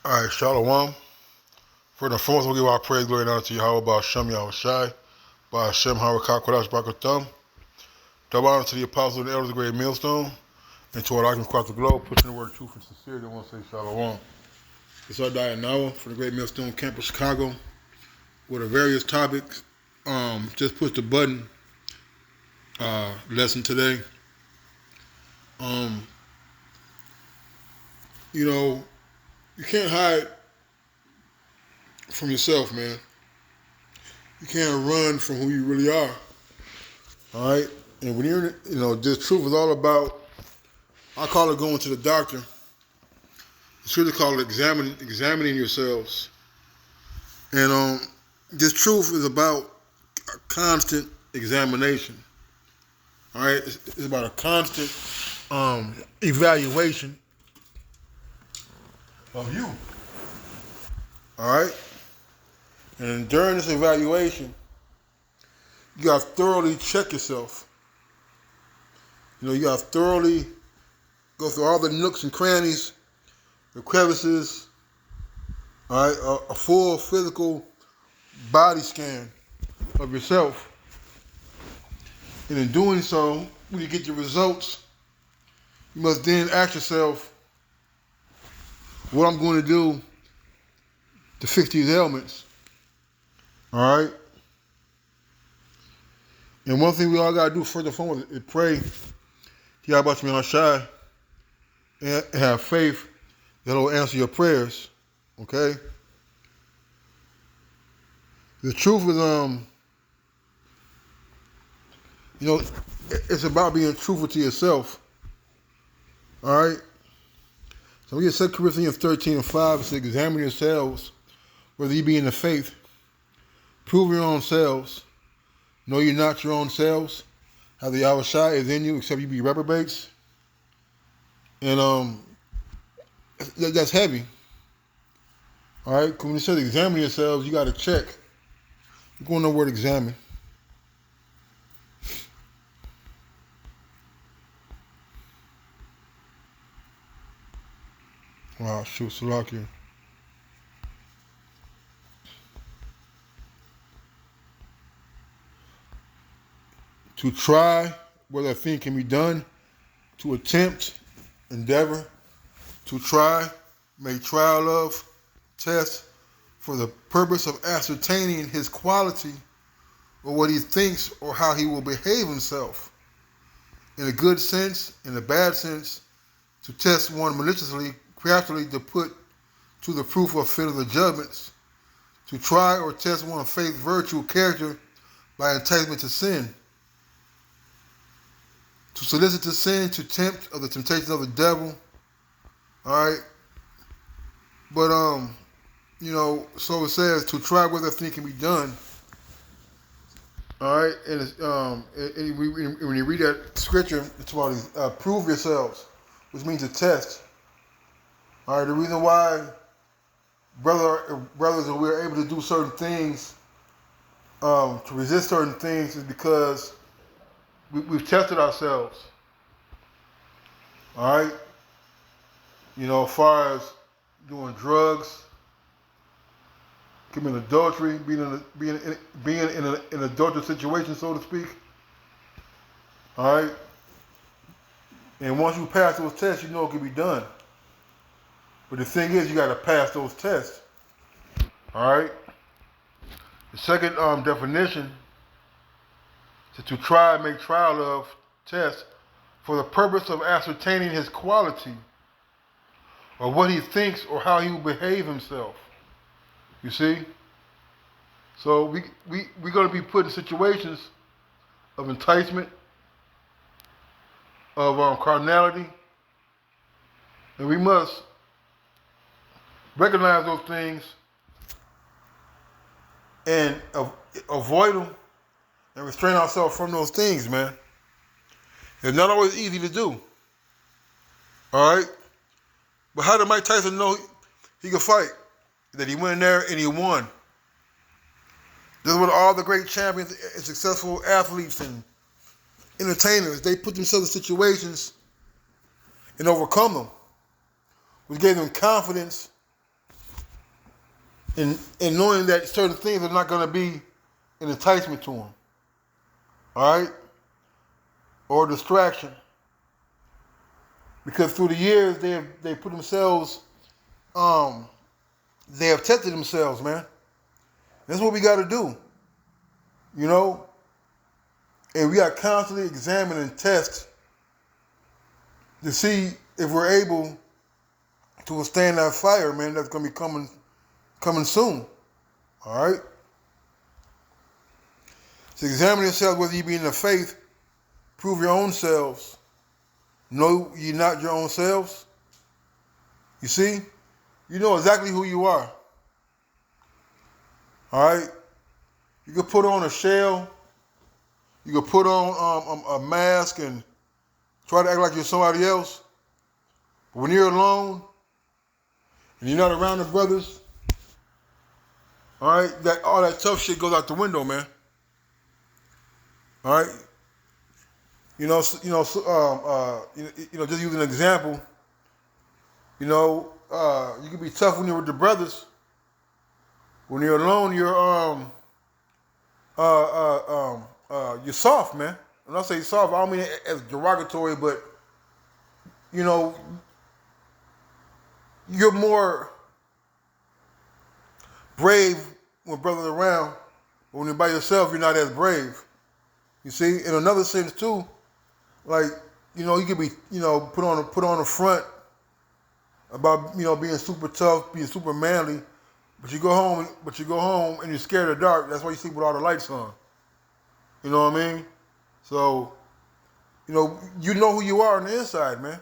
All right, Shalom. First and foremost, we'll give our praise, glory, and honor to Yahweh, by Hashem, Yahweh Shai, by Hashem, Harakah, Kodash, Barakatham. Double honor to the apostles and the elders of the great millstone, and to our likeness across the globe, pushing the word of truth and sincerity. I want to say Shalom. It's our diet now for the great millstone campus, Chicago, with a various topics. Just push the button lesson today. Um, you can't hide from yourself, man. You can't run from who you really are. All right? And when you're, this truth is all about, I call it going to the doctor. The scripture call it examining yourselves. And this truth is about a constant examination. All right? It's about a constant evaluation of you. All right? And during this evaluation, you got to thoroughly check yourself. You got to thoroughly go through all the nooks and crannies, the crevices, all right, a full physical body scan of yourself. And in doing so, when you get the results, you must then ask yourself, what I'm going to do to fix these ailments. All right? And one thing we all got to do first and foremost is pray to Yahweh Shai Shai and have faith that He'll answer your prayers. Okay? The truth is, it's about being truthful to yourself. All right? So we get 2 Corinthians 13:5. It says, examine yourselves, whether you be in the faith. Prove your own selves. Know you not your own selves. How the Yahweh Shai is in you, except you be reprobates. And that's heavy. All right? Because when it says examine yourselves, you got to check. You're going to the word examine. Wow, shoot, Salakia. To try whether a thing can be done, to attempt, endeavor, to try, make trial of, test, for the purpose of ascertaining his quality or what he thinks or how he will behave himself. In a good sense, in a bad sense, to test one maliciously, craftily, to put to the proof of fit of the judgments, to try or test one's faith, virtue, character by enticement to sin, to solicit to sin, to tempt of the temptation of the devil. All right. But, so it says to try whether a thing can be done. All right. And when you read that scripture, it's about prove yourselves, which means to test. All right. The reason why brothers and we're able to do certain things, to resist certain things, is because we've tested ourselves. All right? As far as doing drugs, committing adultery, being in an adulterous situation, so to speak. All right? And once you pass those tests, you know it can be done. But the thing is, you got to pass those tests. All right? The second definition is to try, make trial of, test, for the purpose of ascertaining his quality or what he thinks or how he will behave himself. You see? So we're going to be put in situations of enticement, of carnality, and we must recognize those things and avoid them and restrain ourselves from those things, man. It's not always easy to do. All right? But how did Mike Tyson know he could fight? That he went in there and he won. This is what all the great champions and successful athletes and entertainers, they put themselves in situations and overcome them, which gave them confidence and knowing that certain things are not going to be an enticement to them, all right, or a distraction, because through the years they put themselves, they have tested themselves, man. That's what we got to do, you know, and we got to constantly examine and test to see if we're able to withstand that fire, man. That's going to be coming soon, all right. So examine yourselves whether you be in the faith. Prove your own selves. Know ye not your own selves? You see? You know exactly who you are. All right? You can put on a shell. You can put on a mask and try to act like you're somebody else. But when you're alone and you're not around the brothers, all right, all that tough shit goes out the window, man. All right? Just using an example, you can be tough when you're with the brothers. When you're alone, you're soft, man. When I say soft, I don't mean it as derogatory, but you're more brave when brothers are around. But when you're by yourself, you're not as brave. You see, in another sense too. Like, you could be, put on a front about, being super tough, being super manly, but you go home and you're scared of the dark. That's why you sleep with all the lights on. You know what I mean? So, you know who you are on the inside, man.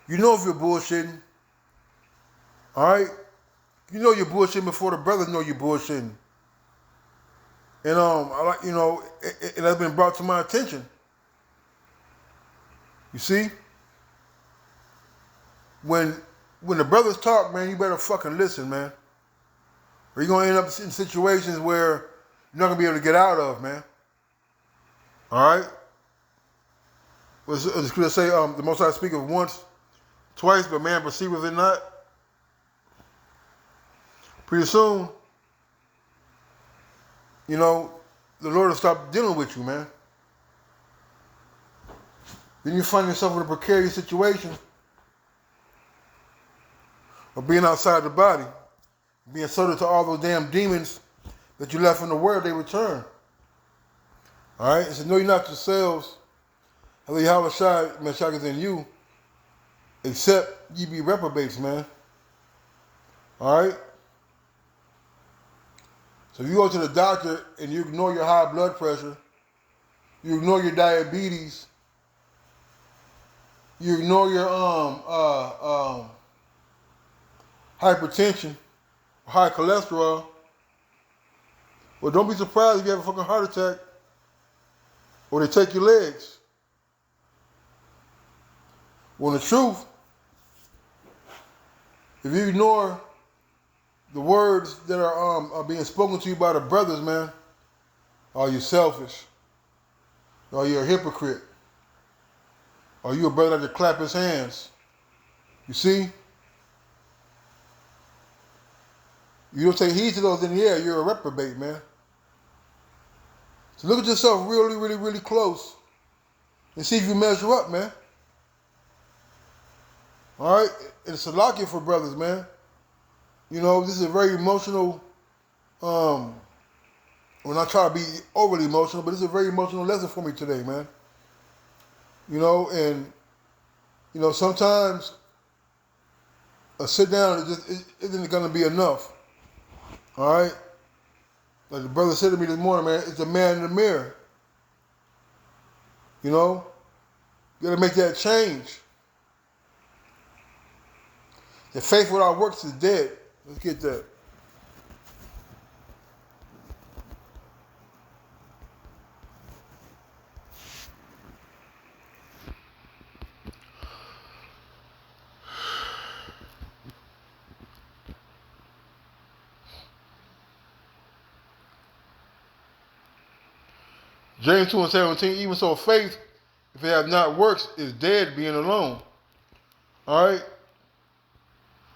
You know if you're bullshitting. All right? You know you're bullshitting before the brothers know you're bullshitting. And it has been brought to my attention. You see? When the brothers talk, man, you better fucking listen, man. Or you're going to end up in situations where you're not going to be able to get out of, man. All right? It's going to say, the Most High speaketh once, twice, but man perceiveth it not. Pretty soon, the Lord will stop dealing with you, man. Then you find yourself in a precarious situation of being outside the body, being subject to all those damn demons that you left in the world, they return. All right? It says, know ye not yourselves, how Yahweh Shai Meshach is in you, except ye be reprobates, man. All right? So if you go to the doctor and you ignore your high blood pressure, you ignore your diabetes, you ignore your hypertension, high cholesterol, well, don't be surprised if you have a fucking heart attack or they take your legs. Well, the truth, if you ignore the words that are being spoken to you by the brothers, man, are you selfish? Are you a hypocrite? Are you a brother that clap his hands? You see? You don't take heed to those in the air, you're a reprobate, man. So look at yourself really, really, really close and see if you measure up, man. All right? It's a lock for brothers, man. This is a very emotional, when I try to be overly emotional, but it's a very emotional lesson for me today, man. Sometimes a sit down isn't going to be enough. All right? Like the brother said to me this morning, man, it's a man in the mirror. You got to make that change. The faith without works is dead. Let's get that. James 2:17, even so faith, if it have not works, is dead being alone. All right?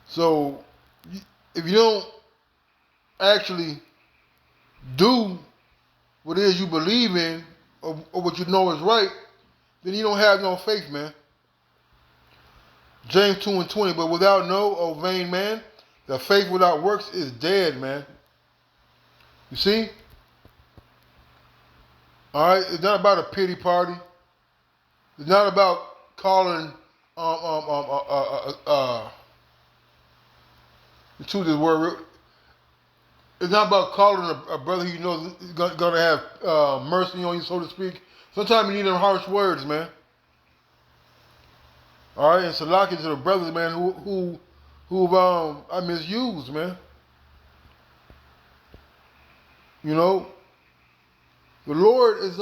So, if you don't actually do what it is you believe in, or what you know is right, then you don't have no faith, man. James 2:20, but without no, O vain man, the faith without works is dead, man. You see? Alright, it's not about a pity party. It's not about calling the truth is word. It's not about calling a brother who you know is gonna have mercy on you, so to speak. Sometimes you need them harsh words, man. All right, and Salaki to the brothers, man, who I misused, man. You know, the Lord is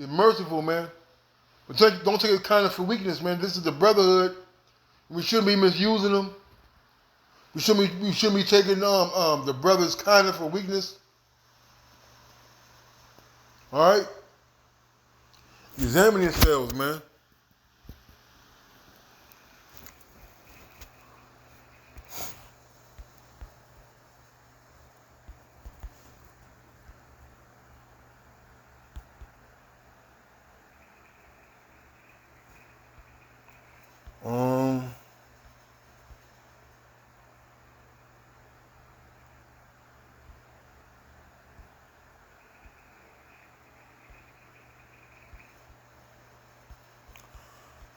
merciful, man. But don't take it kind of for weakness, man. This is the brotherhood. We shouldn't be misusing them. We shouldn't be taking the brother's kindness for weakness. All right, examine yourselves, man. Um,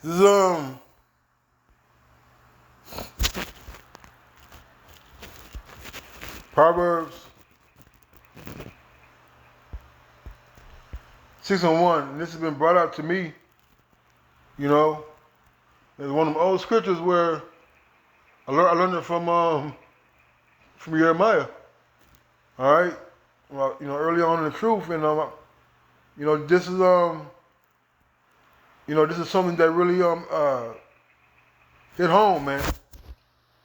this is Proverbs 6:1, and this has been brought out to me. You know, it's one of them old scriptures where I learned it from Jeremiah. All right, well, you know, early on in the truth, and you know, this is something that really hit home, man.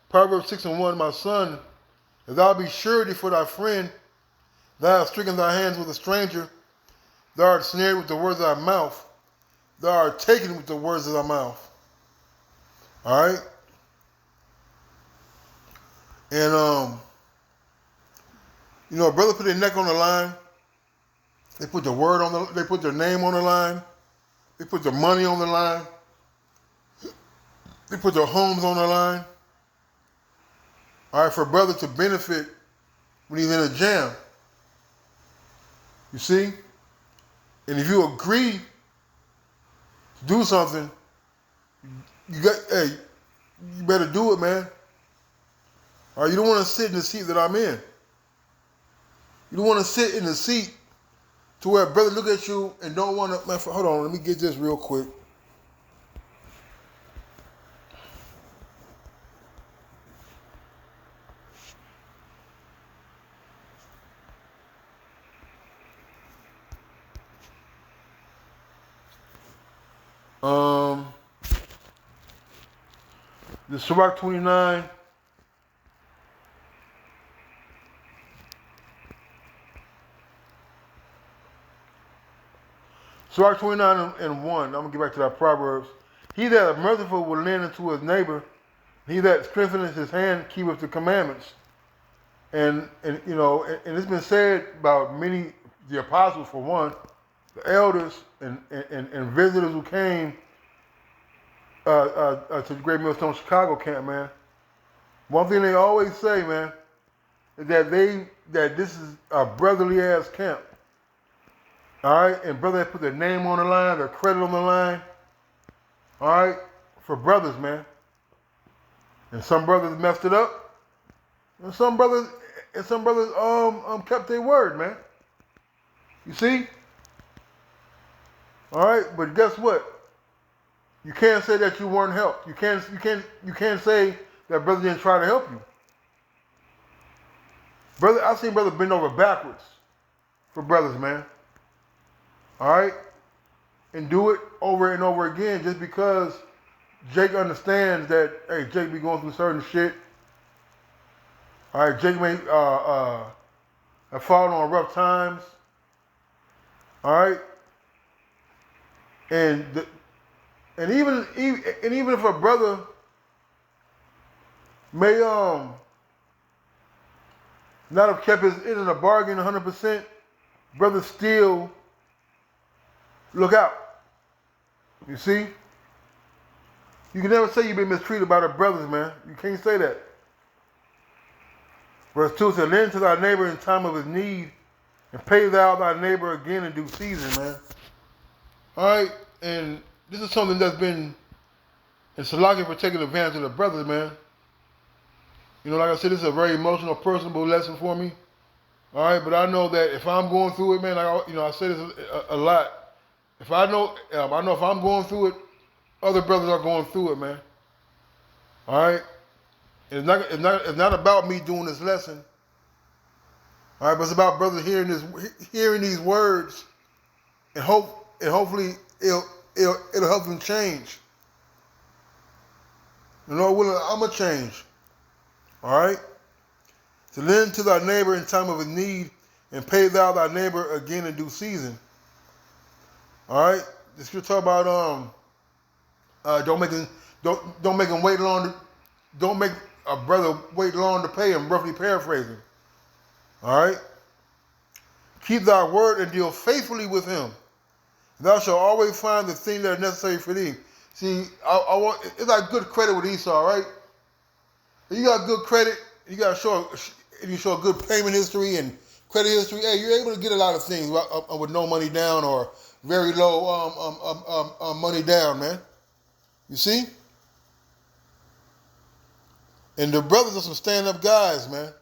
Proverbs 6:1, my son, if thou be surety for thy friend, thou hast stricken thy hands with a stranger, thou art snared with the words of thy mouth, thou art taken with the words of thy mouth. All right, and you know, a brother put their neck on the line. They put they put their name on the line. They put their money on the line. They put their homes on the line. All right, for a brother to benefit when he's in a jam. You see? And if you agree to do something, you better do it, man. All right, you don't want to sit in the seat that I'm in. You don't want to sit in the seat to where a brother look at you and don't want to, man, hold on, let me get this real quick. The Surah 29. Surah 29 and 1. I'm going to get back to that Proverbs. He that is merciful will lend unto his neighbor. He that strengtheneth his hand keepeth the commandments. And you know, and it's been said about many, the apostles for one, the elders and visitors who came to the Great Millstone Chicago camp, man. One thing they always say, man, is that this is a brotherly ass camp. All right, and brothers put their name on the line, their credit on the line. All right, for brothers, man. And some brothers messed it up, and some brothers kept their word, man. You see? All right, but guess what? You can't say that you weren't helped. You can't say that brother didn't try to help you. Brother, I've seen brothers bend over backwards for brothers, man. All right? And do it over and over again just because Jake understands that, hey, Jake be going through certain shit. All right, Jake may have fallen on rough times. All right? And even if a brother may not have kept his end of the bargain 100%, brothers still look out. You see? You can never say you've been mistreated by the brothers, man. You can't say that. Verse 2 says, lend to thy neighbor in time of his need, and pay thou thy neighbor again in due season, man. All right? And this is something that's been, and Salaki for taking advantage of the brothers, man. You know, like I said, this is a very emotional, personable lesson for me. All right? But I know that if I'm going through it, man, I say this a lot. If I know if I'm going through it, other brothers are going through it, man. All right? It's not about me doing this lesson. All right, but it's about brothers hearing these words, and hopefully it'll help them change. You know, I'm gonna change. All right. To lend to thy neighbor in time of his need, and pay thou thy neighbor again in due season. All right. This could talk about don't make him wait long. Don't make a brother wait long to pay him. Roughly paraphrasing. All right. Keep thy word and deal faithfully with him. Thou shalt always find the thing that are necessary for thee. See, it's like good credit with Esau, right? If you got good credit, you got to show a good payment history and credit history. Hey, you're able to get a lot of things with no money down or very low money down, man. You see? And the brothers are some stand-up guys, man.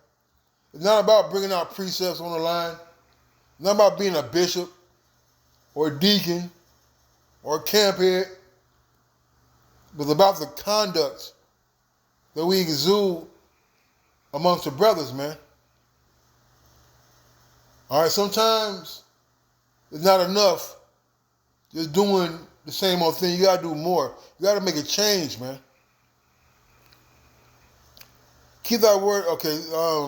It's not about bringing out precepts on the line. It's not about being a bishop or a deacon or a camp head. But it's about the conduct that we exude amongst the brothers, man. All right, sometimes it's not enough just doing the same old thing. You got to do more. You got to make a change, man. Keep thy word. Okay,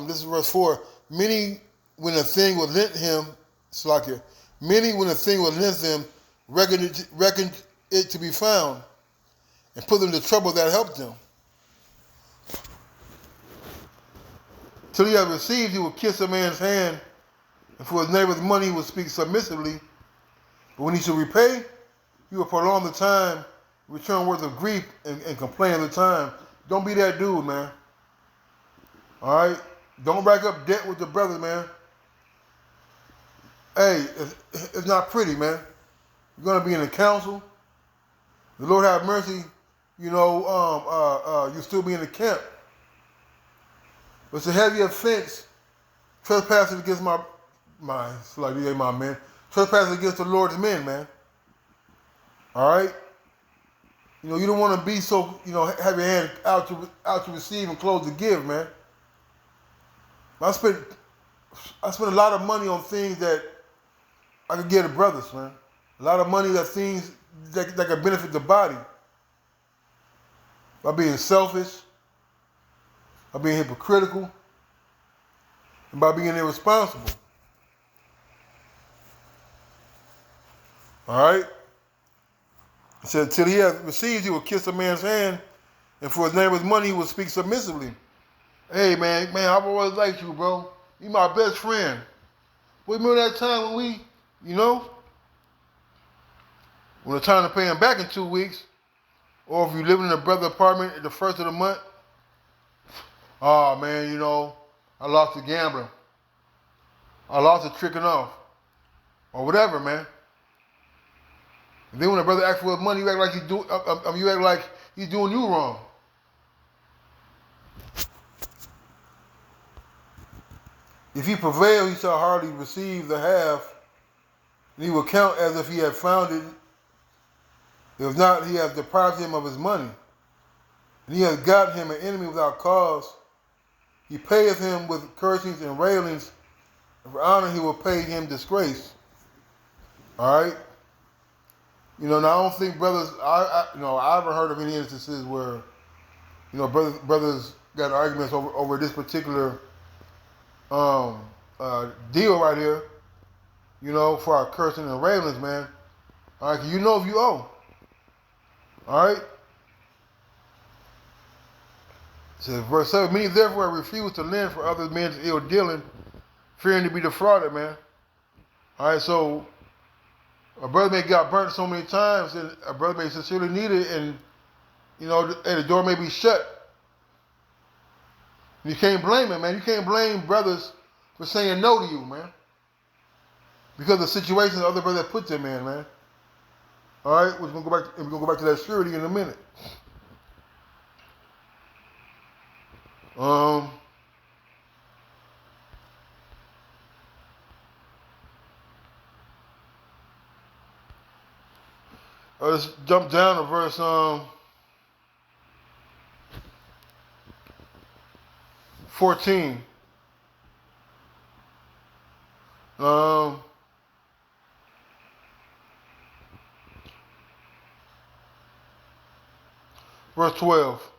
this is verse 4. Many, when a thing was lent him, it's like here. Many, when a thing was lent them, reckoned it to be found, and put them to trouble that helped them. Till he had received, he would kiss a man's hand, and for his neighbor's money he would speak submissively. But when he should repay, he would prolong the time, return words of grief, and complain of the time. Don't be that dude, man. All right? Don't rack up debt with the brothers, man. Hey, it's not pretty, man. You're going to be in the council. The Lord have mercy, you'll still be in the camp. But it's a heavy offense, trespassing against my man. Trespassing against the Lord's men, man. All right? You don't want to be so, have your hand out to receive and close to give, man. I spent a lot of money on things that I could give to brothers, man. A lot of money things that could benefit the body. By being selfish, by being hypocritical, and by being irresponsible. All right? It said, till he has received, he will kiss a man's hand, and for his neighbor's money, he will speak submissively. Hey, man, I've always liked you, bro. You my best friend. But remember that time when we, when it's time to pay him back in 2 weeks, or if you live in a brother apartment at the first of the month, oh, man, I lost the gambling. I lost the tricking off. Or whatever, man. And then when a brother asks for his money, you act like he's doing you wrong. If he prevail, he shall hardly receive the half, and he will count as if he had found it. If not, he has deprived him of his money, and he has got him an enemy without cause. He payeth him with cursings and railings, and for honor he will pay him disgrace. All right? Now I don't think brothers, I haven't heard of any instances where, brothers got arguments over this particular deal right here, for our cursing and railings, man. All right, if you owe. All right? says verse 7, many therefore refuse to lend for other men's ill dealing, fearing to be defrauded, man. All right, so a brother may got burnt so many times, and a brother may sincerely need it, and and the door may be shut. You can't blame him, man. You can't blame brothers for saying no to you, man, because of the situations other brothers put them in, man. All right, we're gonna go back to that surety in a minute. Let's jump down to verse 14. Verse 12.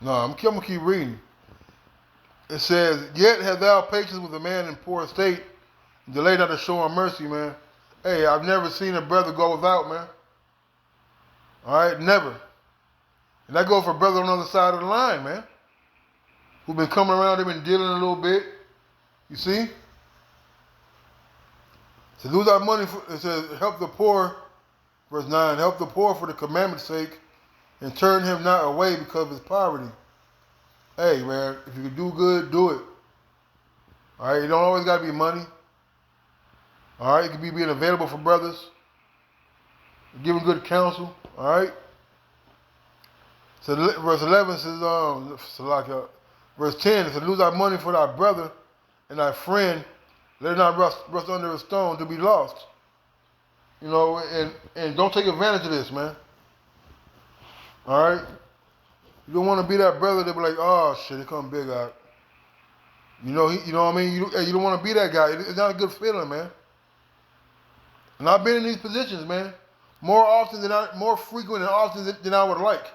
No, I'm gonna keep reading. It says, yet have thou patience with a man in poor estate, and delay not to show him mercy, man. Hey, I've never seen a brother go without, man. All right, never. And that goes for brother on the other side of the line, man, who've been coming around, they've been dealing a little bit. You see? To lose our money, it says, help the poor, verse 9, help the poor for the commandment's sake, and turn him not away because of his poverty. Hey, man, if you can do good, do it. All right, you don't always got to be money. All right, it could be being available for brothers, giving good counsel. All right. So verse 11 says, verse 10 says, lose our money for thy brother and thy friend, let it not rust under a stone to be lost. And don't take advantage of this, man. All right. You don't want to be that brother that be like, oh shit, here come Big Out. You know what I mean? You don't want to be that guy. It's not a good feeling, man. And I've been in these positions, man, more frequent and often than I would like.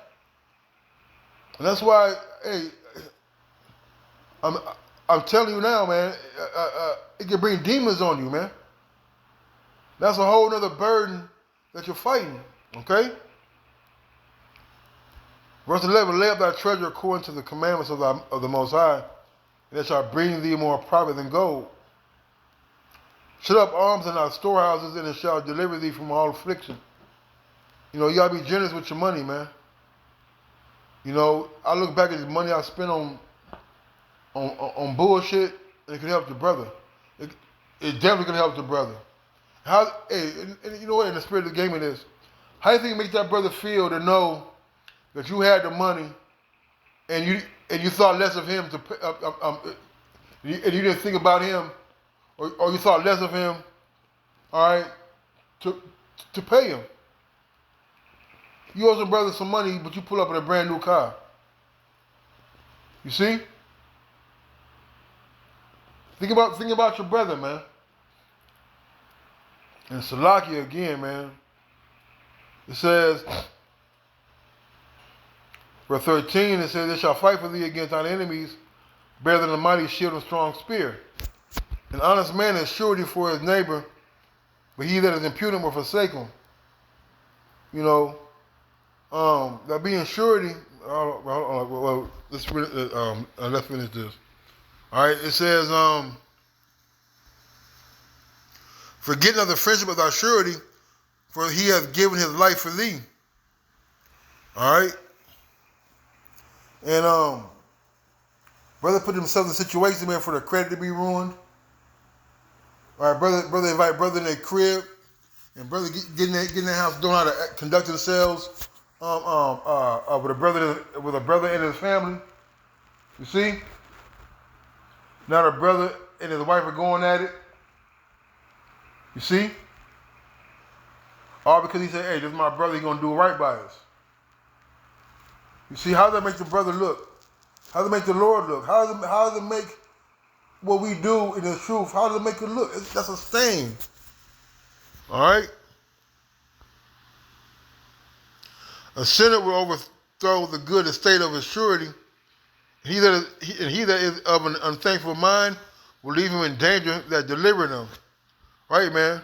And that's why, hey, I'm telling you now, man, it can bring demons on you, man. That's a whole other burden that you're fighting, okay? Verse 11, lay up thy treasure according to the commandments of the Most High, and it shall bring thee more profit than gold. Shut up arms in thy storehouses, and it shall deliver thee from all affliction. You got to be generous with your money, man. I look back at the money I spent on bullshit, and it can help the brother. It definitely can help the brother. And you know what? In the spirit of the game, it is. How do you think it makes that brother feel to know that you had the money, and you thought less of him and you didn't think about him, or you thought less of him, all right, to pay him. You owe some brother some money, but you pull up in a brand new car. You see? Think about your brother, man. And Salakia again, man. It says, verse 13, it says, they shall fight for thee against thine enemies, better than a mighty shield and strong spear. An honest man is surety for his neighbor, but he that is impudent will forsake him. That being surety, let's finish this. All right, it says, forgetting of the friendship of thy surety, for he hath given his life for thee. All right? And brother put himself in a situation, man, for the credit to be ruined. All right, brother invite brother in their crib, and brother get in their house, don't know how to conduct themselves with a brother and his family. You see? Now the brother and his wife are going at it. You see? All because he said, hey, this is my brother, he's gonna do right by us. You see, how does that make the brother look? How does it make the Lord look? How does it make what we do in the truth, how does it make it look? That's a stain. All right? A sinner will overthrow the good estate of his surety. He that is of an unthankful mind will leave him in danger that delivered him. Right, man?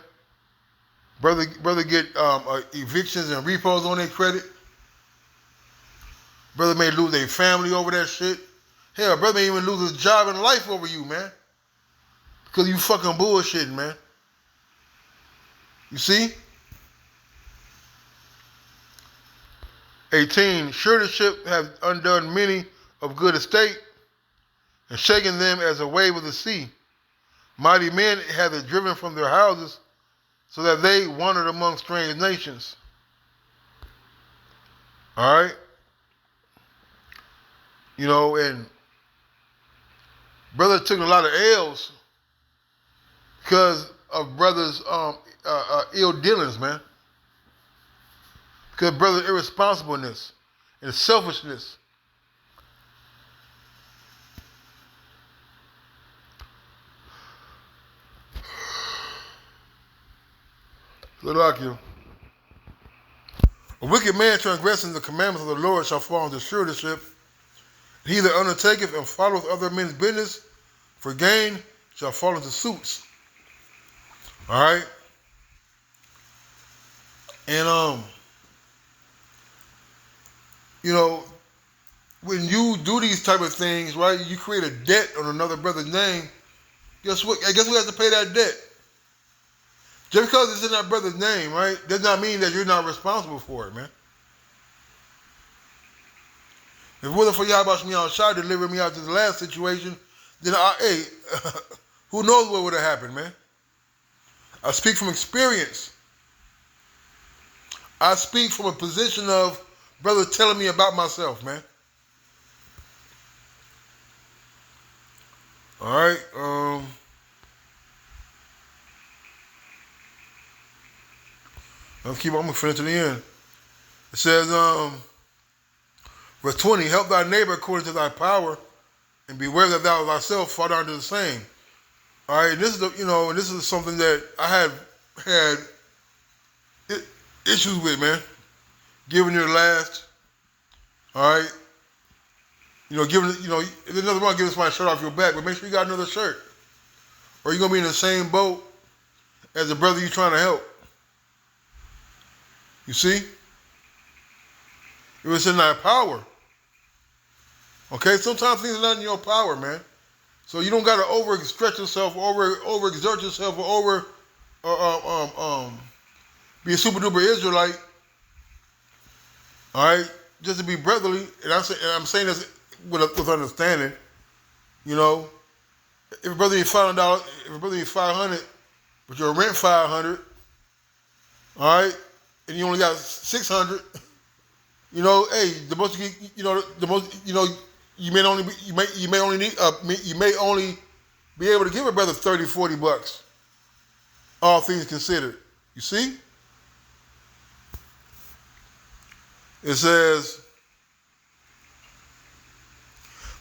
Brother get evictions and repos on their credit. Brother may lose their family over that shit. Hell, brother may even lose his job and life over you, man. Because you fucking bullshitting, man. You see? 18, suretyship have undone many of good estate, and shaken them as a wave of the sea. Mighty men have it driven from their houses, so that they wandered among strange nations. All right? You know, and brother took a lot of L's because of brother's ill dealings, man. Because brother's irresponsibleness and selfishness. Good luck, you. A wicked man transgressing the commandments of the Lord shall fall into suretyship. He that undertaketh and followeth other men's business for gain shall fall into suits. All right? And, you know, when you do these type of things, right, you create a debt on another brother's name, guess what? Guess who has to pay that debt? Just because it's in that brother's name, right, does not mean that you're not responsible for it, man. If it wasn't for Yahweh Shemi Shai delivering me out to the last situation, then who knows what would have happened, man? I speak from experience. I speak from a position of brother telling me about myself, man. All right. I'm gonna finish to the end. It says, verse 20, help thy neighbor according to thy power, and beware that thou thyself fall down to the same. All right, and this is this is something that I have had issues with, man. Giving your last. All right. Giving there's nothing wrong giving somebody a shirt off your back, but make sure you got another shirt. Or you're gonna be in the same boat as the brother you're trying to help. You see? It was in thy power. Okay, sometimes things are not in your power, man. So you don't gotta overstretch yourself, overexert yourself, or be a super duper Israelite. All right, just to be brotherly, and I'm saying this with understanding. You know, if a brother needs $500, if a brother needs $500, but your rent $500, all right, and you only got $600, hey, the most you may only be able to give a brother $30-$40, all things considered. You see? It says,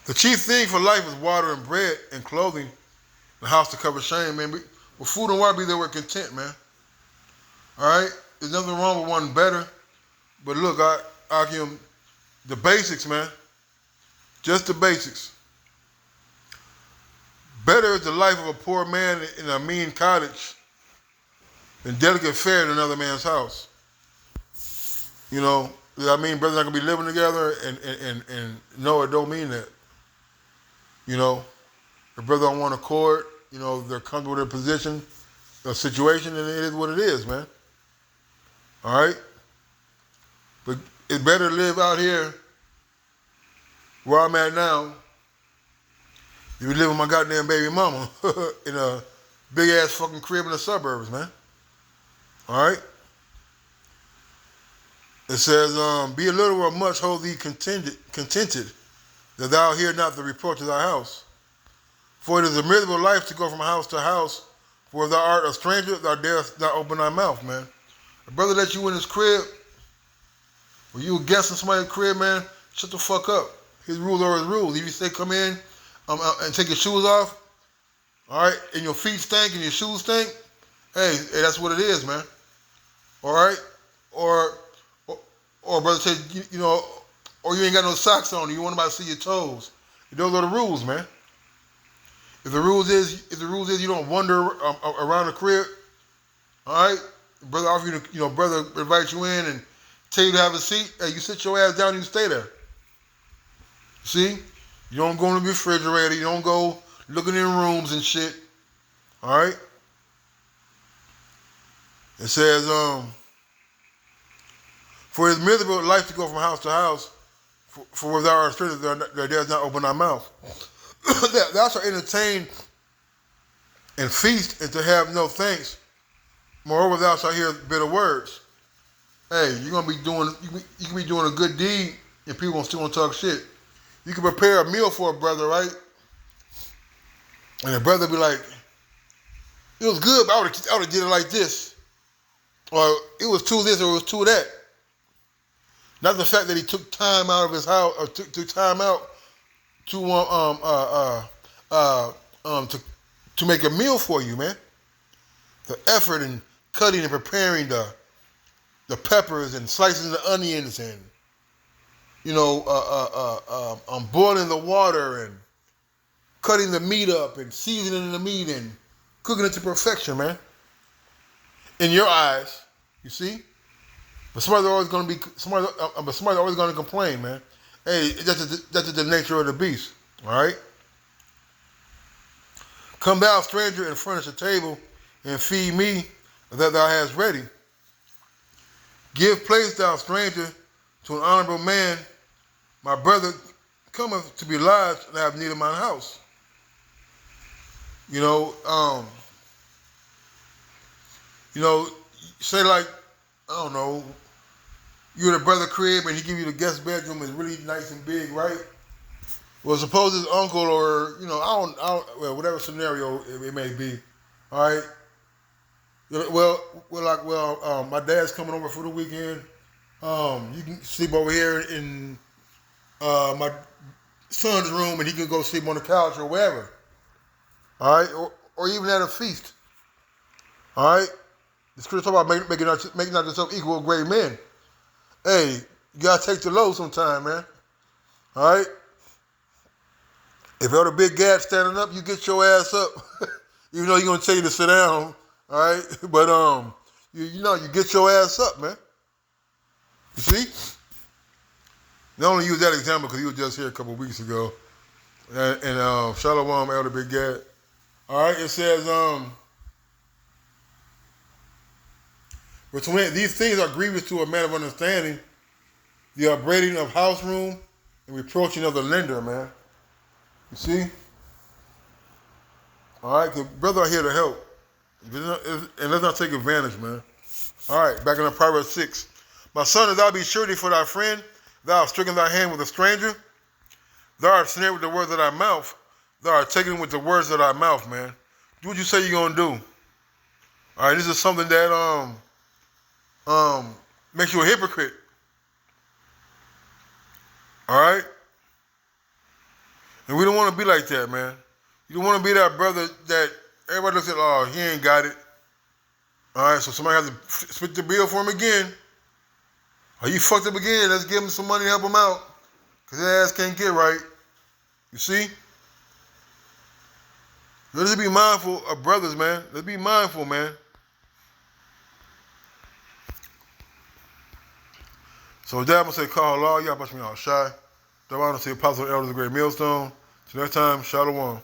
the chief thing for life is water and bread and clothing, and a house to cover shame, man. With food and water, be there with content, man. All right? There's nothing wrong with wanting better. But look, I give them the basics, man. Just the basics. Better is the life of a poor man in a mean cottage than delicate fare in another man's house. Brothers not gonna be living together, and no, it don't mean that. The brother on one accord, they're comfortable with their position, their situation, and it is what it is, man. All right? But it's better to live out here where I'm at now than to live with my goddamn baby mama in a big ass fucking crib in the suburbs, man. All right? It says, be a little or much, hold thee contented, that thou hear not the reproach of thy house. For it is a miserable life to go from house to house, for if thou art a stranger, thou darest not open thy mouth, man. A brother let you in his crib, or you a guest in somebody's crib, man, shut the fuck up. His rules are his rules. If you say come in and take your shoes off, all right, and your feet stink and your shoes stink, hey, that's what it is, man. All right? Or brother says, or you ain't got no socks on, you want somebody to see your toes. Those are the rules, man. If the rules is you don't wander around the crib, all right, brother offer you to, brother invite you in and tell you to have a seat, hey, you sit your ass down and you stay there. See? You don't go in the refrigerator. You don't go looking in rooms and shit. All right? It says, for it is miserable life to go from house to house, for without our strength, there dares not open our mouth. Thou shalt entertain and feast, and to have no thanks. Moreover, thou shalt hear bitter words. Hey, you're gonna be doing, you can be doing a good deed, and people still gonna talk shit. You can prepare a meal for a brother, right? And the brother be like, it was good, but I would have did it like this. Or it was to this or it was to that. Not the fact that he took time out of his house or took time out to make a meal for you, man. The effort in cutting and preparing the peppers and slicing the onions and boiling the water and cutting the meat up and seasoning the meat and cooking it to perfection, man. In your eyes, you see. But somebody's always going to complain, man. Hey, that's the nature of the beast. All right. Come thou, stranger, and furnish a table, and feed me that thou hast ready. Give place, thou stranger, to an honorable man. My brother cometh to be lodged and have need of mine house. Say like, I don't know, you're at a brother crib and he give you the guest bedroom, is really nice and big, right? Well, suppose his uncle or, well, whatever scenario it may be, all right? My dad's coming over for the weekend. You can sleep over here in my son's room and he can go sleep on the couch or wherever, all right? Or even at a feast, all right? The scripture talk about making not yourself equal with great men. Hey, you gotta take the low sometime, man. All right? If you're the big gap standing up, you get your ass up. Even though he's gonna tell you to sit down, all right? But you get your ass up, man. You see? They only use that example because he was just here a couple of weeks ago. And Shalom, Elder Big Gad. All right, it says, these things are grievous to a man of understanding, the upbraiding of house room and reproaching of the lender, man. You see? All right, because brothers are here to help. And let's not take advantage, man. All right, back in the Proverbs 6. My son, if thou be surety for thy friend, thou hast stricken thy hand with a stranger, thou art snared with the words of thy mouth, thou art taken with the words of thy mouth, man. Do what you say you're going to do. All right, this is something that makes you a hypocrite. All right? And we don't want to be like that, man. You don't want to be that brother that everybody looks at, oh, he ain't got it. All right, so somebody has to split the bill for him again. Oh, you fucked up again. Let's give him some money to help him out. Because his ass can't get right. You see? Let's be mindful of brothers, man. Let's be mindful, man. So with that, I'm going to say, call Allah, y'all, me all shy. The I want to say, Apostle Elders, a great millstone. Till next time, Shalom.